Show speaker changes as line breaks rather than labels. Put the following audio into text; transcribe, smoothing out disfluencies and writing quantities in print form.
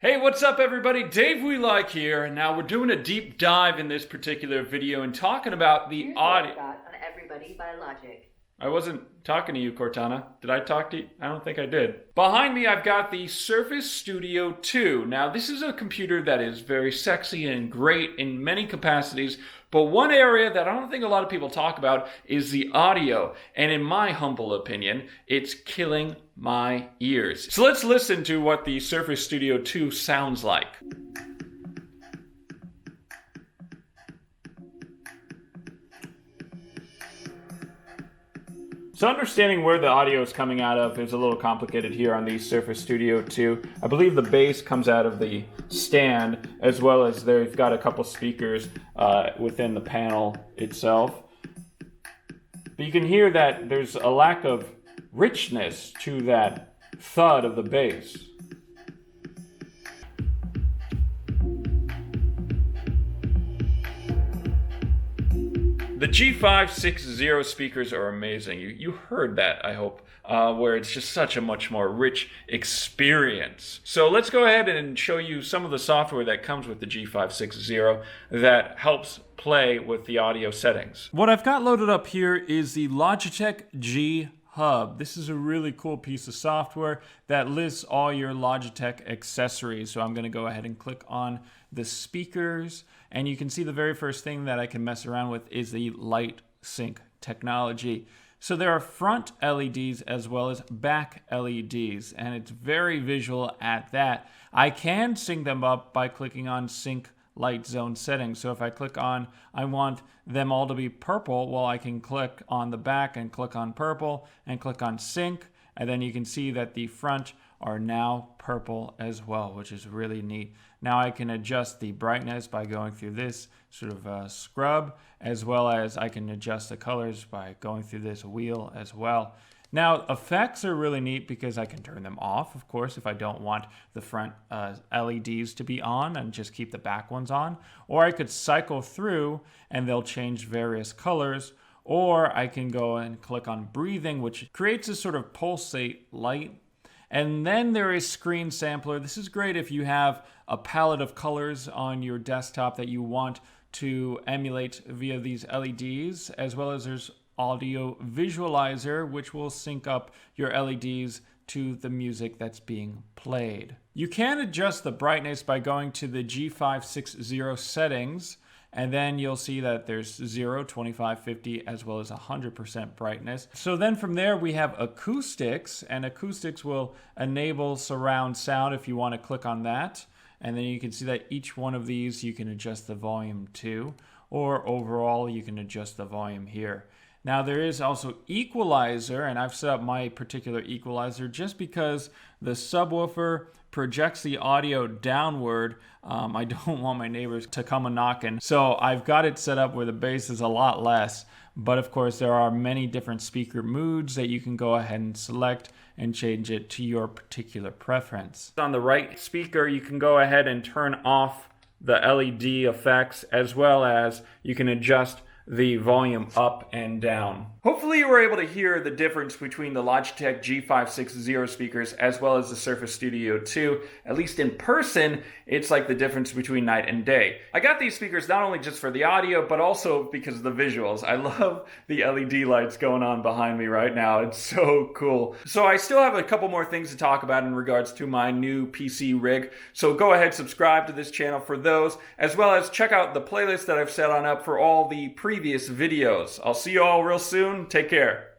Hey, what's up everybody? DaveWeLike here, and now we're doing a deep dive in this particular video and talking about the audio.
On Everybody by Logic.
I wasn't talking to you, Cortana. Did I talk to you? I don't think I did. Behind me, I've got the Surface Studio 2. Now, this is a computer that is very sexy and great in many capacities, but one area that I don't think a lot of people talk about is the audio. And in my humble opinion, it's killing my ears. So let's listen to what the Surface Studio 2 sounds like. So understanding where the audio is coming out of is a little complicated here on the Surface Studio 2. I believe the bass comes out of the stand, as well as they've got a couple speakers within the panel itself. But you can hear that there's a lack of richness to that thud of the bass. The G560 speakers are amazing. You heard that, I hope, where it's just such a much more rich experience. So let's go ahead and show you some of the software that comes with the G560 that helps play with the audio settings. What I've got loaded up here is the Logitech G Hub. This is a really cool piece of software that lists all your Logitech accessories. So I'm going to go ahead and click on the speakers, and you can see the very first thing that I can mess around with is the light sync technology. So there are front LEDs as well as back LEDs, and it's very visual at that. I can sync them up by clicking on sync light zone settings. So if I click on, I want them all to be purple, well, I can click on the back and click on purple and click on sync, and then you can see that the front are now purple as well, which is really neat. Now I can adjust the brightness by going through this sort of scrub, as well as I can adjust the colors by going through this wheel as well. Now, effects are really neat because I can turn them off, of course, if I don't want the front LEDs to be on and just keep the back ones on. Or I could cycle through and they'll change various colors. Or I can go and click on breathing, which creates a sort of pulsate light. And then there is Screen Sampler. This is great if you have a palette of colors on your desktop that you want to emulate via these LEDs, as well as there's Audio Visualizer, which will sync up your LEDs to the music that's being played. You can adjust the brightness by going to the G560 settings, and then you'll see that there's 0, 25, 50, as well as 100% brightness. So then from there we have acoustics, and acoustics will enable surround sound if you want to click on that. And then you can see that each one of these you can adjust the volume to, or overall you can adjust the volume here. Now there is also equalizer, and I've set up my particular equalizer just because the subwoofer projects the audio downward. I don't want my neighbors to come a knocking. So I've got it set up where the bass is a lot less, but of course there are many different speaker moods that you can go ahead and select and change it to your particular preference. On the right speaker, you can go ahead and turn off the LED effects, as well as you can adjust the volume up and down. Hopefully you were able to hear the difference between the Logitech G560 speakers as well as the Surface Studio 2. At least in person, it's like the difference between night and day. I got these speakers not only just for the audio, but also because of the visuals. I love the LED lights going on behind me right now. It's so cool. So I still have a couple more things to talk about in regards to my new PC rig. So go ahead, subscribe to this channel for those, as well as check out the playlist that I've set on up for all the previous videos. I'll see you all real soon. Take care.